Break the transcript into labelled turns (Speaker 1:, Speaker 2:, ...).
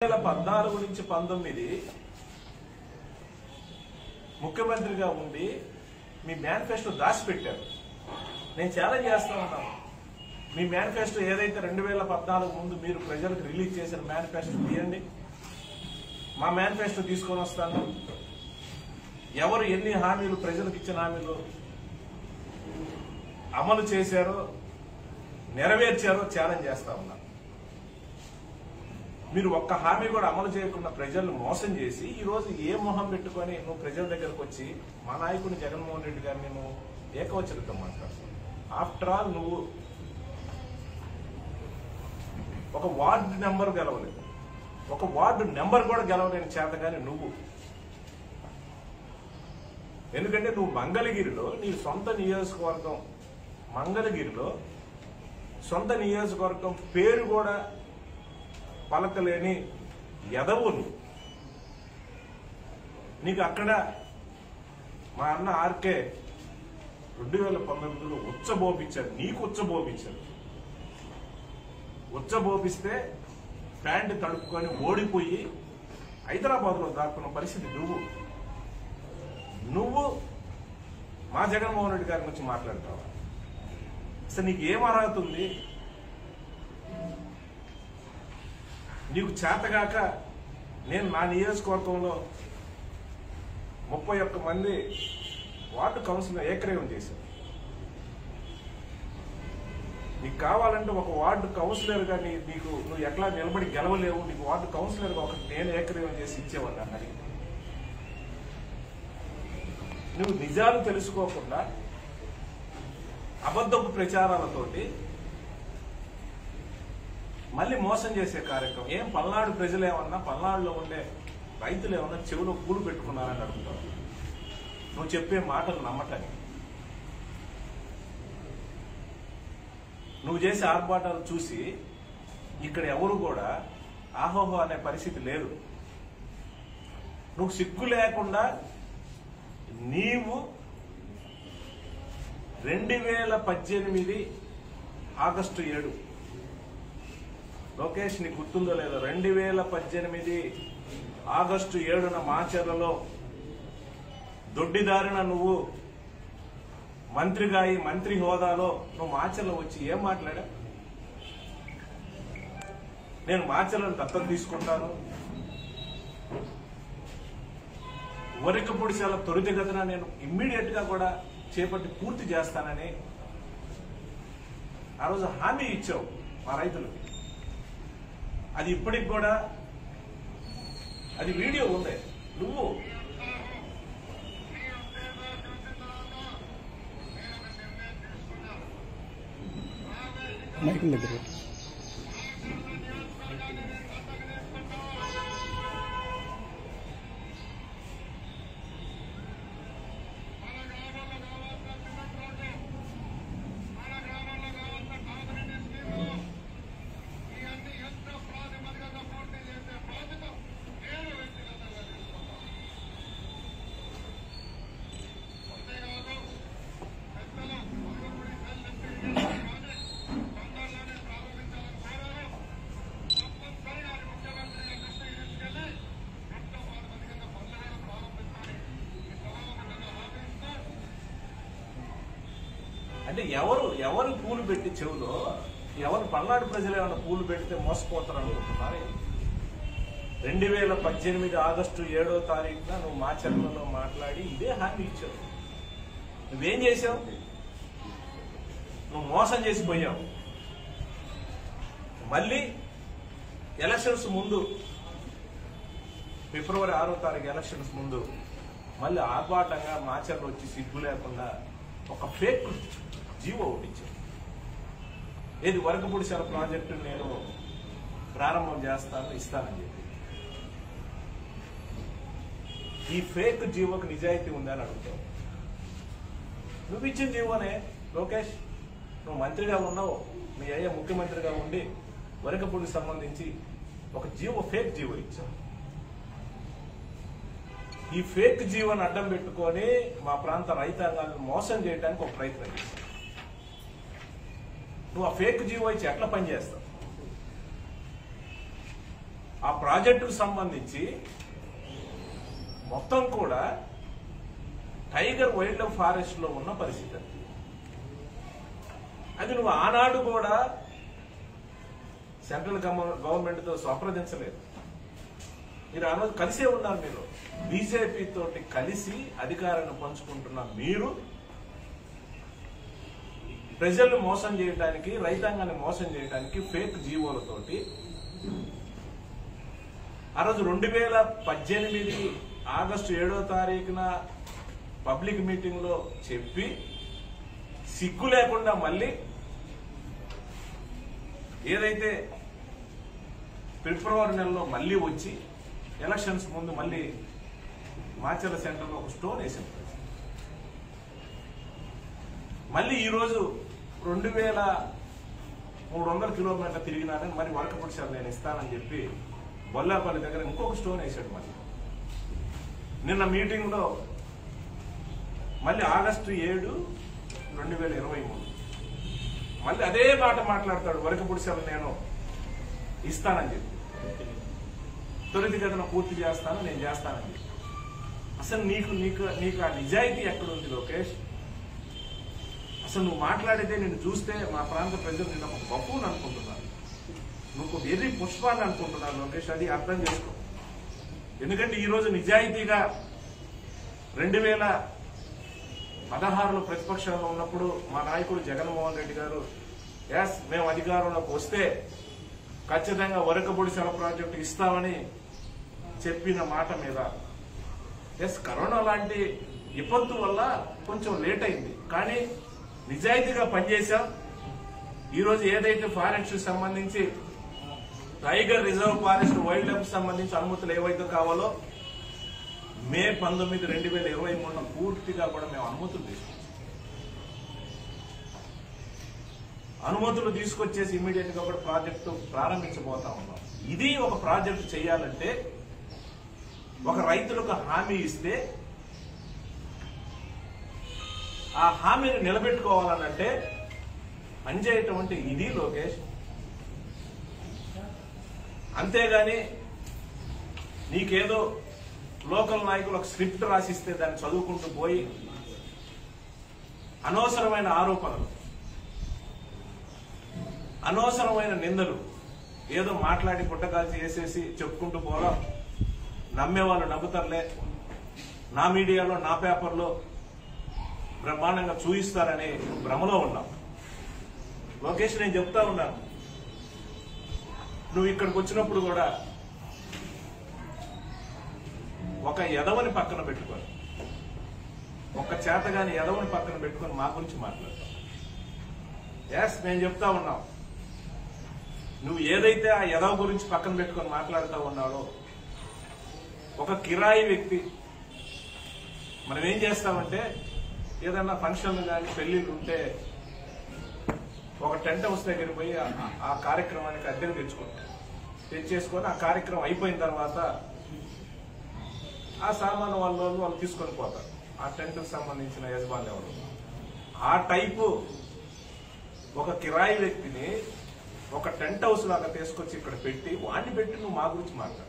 Speaker 1: 2014 నుంచి 19 ముఖ్యమంత్రిగా ఉండి మీ మేనిఫెస్టో దాచిపెట్టారు. నేను ఛాలెంజ్ చేస్తా ఉన్నాను. మీ మేనిఫెస్టో ఏదైతే 2014 ముందు మీరు ప్రజలకు రిలీజ్ చేసిన మేనిఫెస్టో తీయండి. మా మేనిఫెస్టో తీసుకొని వస్తాను. ఎవరు ఎన్ని హామీలు ప్రజలకు ఇచ్చిన హామీలు అమలు చేశారో నెరవేర్చారో ఛాలెంజ్ చేస్తా ఉన్నాను. మీరు ఒక్క హామీ కూడా అమలు చేయకుండా ప్రజలను మోసం చేసి ఈ రోజు ఏ మొహం పెట్టుకొని నువ్వు ప్రజల దగ్గరకు వచ్చి మా నాయకుడిని జగన్మోహన్ రెడ్డి గారిని నువ్వు ఏకవచనంతో మాట్లాడుతున్నావు. ఆఫ్టర్ ఆల్ నువ్వు ఒక వార్డు నెంబర్ గెలవలేదు, ఒక వార్డు నెంబర్ కూడా గెలవలేని చేత కానీ నువ్వు. ఎందుకంటే నువ్వు మంగళగిరిలో నీ సొంత నియోజకవర్గం, మంగళగిరిలో సొంత నియోజకవర్గం పేరు కూడా పలకలేని ఎదవును. నీకు అక్కడ మా అన్న ఆర్కే 2019లో ఉచ్చబోపించాడు, నీకు ఉచ్చబోపించాడు. ఉచ్చబోపిస్తే ప్యాంటు తడుపుకొని ఓడిపోయి హైదరాబాద్ లో దాక్కున్న పరిస్థితి నువ్వు మా జగన్మోహన్ రెడ్డి గారి గురించి మాట్లాడతావా? అసలు నీకు ఏం అర్హత ఉంది? నీకు చేతగాక నేను నా నియోజకవర్గంలో 31 మంది వార్డు కౌన్సిలర్ ఏకగ్రీవం చేశాను. నీకు కావాలంటే ఒక వార్డు కౌన్సిలర్ గా నీకు నువ్వు ఎట్లా నిలబడి గెలవలేవు, నీకు వార్డు కౌన్సిలర్ గా ఒకటి నేను ఏకగ్రీవం చేసి ఇచ్చేవాడిని అన్నది. నువ్వు నిజాలు తెలుసుకోకుండా అబద్ధపు ప్రచారాలతోటి మళ్ళీ మోసం చేసే కార్యక్రమం. ఏం పల్నాడు ప్రజలు ఏమన్నా, పల్నాడులో ఉండే రైతులు ఏమన్నా చెవిలో పూలు పెట్టుకున్నారని అడుగుతావు నువ్వు చెప్పే మాటలు నమ్మటానికి. నువ్వు చేసే ఆర్భాటాలు చూసి ఇక్కడ ఎవరు కూడా ఆహోహో అనే పరిస్థితి లేదు. నువ్వు సిగ్గు లేకుండా నీవు 2018 ఆగస్టు 7 లోకేష్ నీకు గుర్తుందో లేదో, 2018 ఆగస్టు 7న మాచర్లలో దొడ్డిదారిన నువ్వు మంత్రిగా మంత్రి హోదాలో నువ్వు మాచర్లో వచ్చి ఏం మాట్లాడా? నేను మాచర్లను దత్తత తీసుకుంటాను, వరికపూడి చాలా త్వరితగతిన నేను ఇమ్మీడియట్ గా కూడా చేపట్టి పూర్తి చేస్తానని ఆ రోజు హామీ ఇచ్చావు మా రైతులకి. అది ఇప్పటికి కూడా అది వీడియో ఉంది. నువ్వు
Speaker 2: మైకుల దగ్గర
Speaker 1: అంటే ఎవరు పూలు పెట్టి చెవులో ఎవరు పల్నాడు ప్రజలు ఏమైనా పూలు పెడితే మోసపోతారు అనుకుంటున్నారు? 2018 ఆగస్టు 7వ తారీఖున నువ్వు మాచర్లలో మాట్లాడి ఇదే హామీ ఇచ్చావు. నువ్వేం చేశావు? నువ్వు మోసం చేసిపోయావు. మళ్ళీ ఎలక్షన్స్ ముందు ఫిబ్రవరి 6వ తారీఖు ఎలక్షన్స్ ముందు మళ్ళీ ఆర్భాటంగా మాచర్లు వచ్చి సిగ్గు లేకుండా ఒక ఫేక్ జీవో ఒకటిచ్చారు. ఏది వరకపూడిశాల ప్రాజెక్టు నేను ప్రారంభం చేస్తాను ఇస్తానని చెప్పి. ఈ ఫేక్ జీవోకు నిజాయితీ ఉందని అడుగుతావు. నువ్వు ఇచ్చిన జీవోనే లోకేష్. నువ్వు మంత్రిగా ఉన్నావు, మీ అయ్య ముఖ్యమంత్రిగా ఉండి వరకపూడికి సంబంధించి ఒక ఫేక్ జీవో ఇచ్చావు. ఈ ఫేక్ జీవోని అడ్డం పెట్టుకొని మా ప్రాంత రైతాంగాలను మోసం చేయడానికి ఒక ప్రయత్నం చేస్తావు. నువ్వు ఆ ఫేక్ జీవో ఇచ్చి ఎట్లా పనిచేస్తావు? ఆ ఆ ప్రాజెక్టుకు సంబంధించి మొత్తం కూడా టైగర్ వైల్డ్ లైఫ్ ఫారెస్ట్ లో ఉన్న పరిస్థితి. అది నువ్వు ఆనాడు కూడా సెంట్రల్ గవర్నమెంట్ తో సంప్రదించలేదు. మీరు ఆ రోజు కలిసే ఉన్నారు. మీరు బీజేపీ తోటి కలిసి అధికారాన్ని పంచుకుంటున్న మీరు ప్రజలను మోసం చేయడానికి, రైతాంగాన్ని మోసం చేయడానికి ఫేక్ జీవోలతోటి ఆ రోజు 2018 ఆగస్టు 7వ తారీఖున పబ్లిక్ మీటింగ్ లో చెప్పి సిగ్గు లేకుండా మళ్ళీ ఏదైతే ఫిబ్రవరి నెలలో మళ్ళీ వచ్చి ఎలక్షన్స్ ముందు మళ్ళీ మాచర్ల సెంటర్లో ఒక స్టోన్ వేసింది. మళ్ళీ ఈరోజు 2300 కిలోమీటర్లు తిరిగినారని మరి వరకపూడి సార్ నేను ఇస్తానని చెప్పి బొల్లాపల్లి దగ్గర ఇంకొక స్టోన్ వేసాడు. మళ్ళీ నిన్న మీటింగ్ లో మళ్ళీ ఆగస్టు 7, 2023 మళ్ళీ అదే మాట మాట్లాడతాడు. వరకపూడి సార్ నేను ఇస్తానని చెప్పి త్వరితగతిన పూర్తి చేస్తాను, నేను చేస్తానని చెప్పి. అసలు నీకు ఆ నిజాయితీ ఎక్కడుంది లోకేష్? అసలు నువ్వు మాట్లాడితే నిన్ను చూస్తే మా ప్రాంత ప్రజలు నిన్న ఒక బఫూన్ అనుకుంటున్నారు, నువ్వు ఒక వెర్రి పుష్పాన్ని అనుకుంటున్నారు లోకేష్. అది అర్థం చేసుకో. ఎందుకంటే ఈరోజు నిజాయితీగా 2016లో ప్రతిపక్షంలో ఉన్నప్పుడు మా నాయకుడు జగన్మోహన్ రెడ్డి గారు మేము అధికారంలోకి వస్తే ఖచ్చితంగా వరకపూడి సెల ప్రాజెక్టు ఇస్తామని చెప్పిన మాట మీద కరోనా లాంటి విపత్తు వల్ల కొంచెం లేట్ అయింది, కానీ నిజాయితీగా పనిచేశాం. ఈరోజు ఏదైతే ఫారెస్ట్ సంబంధించి tiger reserve forest wild life సంబంధించి అనుమతులు ఏవైతే కావాలో మే 19, 2023 పూర్తిగా కూడా మేము అనుమతులు తీసుకొచ్చేసి ఇమీడియట్ గా కూడా ప్రాజెక్టు ప్రారంభించబోతా ఉన్నాం. ఇది ఒక ప్రాజెక్టు చేయాలంటే ఒక రైతులకు హామీ ఇస్తే ఆ హామీని నిలబెట్టుకోవాలనంటే పనిచేయటం ఇది లోకేష్. అంతేగాని నీకేదో లోకల్ నాయకులు ఒక స్క్రిప్ట్ రాసిస్తే దాన్ని చదువుకుంటూ పోయి అనవసరమైన ఆరోపణలు, అనవసరమైన నిందలు ఏదో మాట్లాడి పుట్టకాల్చి వేసేసి చెప్పుకుంటూ పోవడం, నమ్మేవాళ్ళు నమ్ముతారులే, నా మీడియాలో నా పేపర్లో బ్రహ్మాండంగా చూయిస్తారనే భ్రమలో ఉన్నాం. లోకేష్, నేను చెప్తా ఉన్నాను, నువ్వు ఇక్కడికి వచ్చినప్పుడు కూడా ఒక ఎదవని పక్కన పెట్టుకొని, ఒక చేతగాని ఎదవని పక్కన పెట్టుకొని మా గురించి మాట్లాడతావు. నేను చెప్తా ఉన్నావు, నువ్వు ఏదైతే ఆ ఎదవ గురించి పక్కన పెట్టుకొని మాట్లాడుతూ ఉన్నాడో ఒక కిరాయి వ్యక్తి. మనం ఏం చేస్తామంటే ఏదన్నా ఫంక్షన్లు కానీ పెళ్లిళ్ళు ఉంటే ఒక టెంట్ హౌస్ దగ్గర పోయి ఆ కార్యక్రమానికి అద్దెకు తెచ్చేసుకొని ఆ కార్యక్రమం అయిపోయిన తర్వాత ఆ సామాను వాళ్ళు తీసుకొని పోతారు, ఆ టెంట్ కు సంబంధించిన యజమాని ఎవరు. ఆ టైపు ఒక కిరాయి వ్యక్తిని ఒక టెంట్ హౌస్ లాగా తీసుకొచ్చి ఇక్కడ పెట్టి వాడిని పెట్టి నువ్వు మా గురించి మాట్లాడు.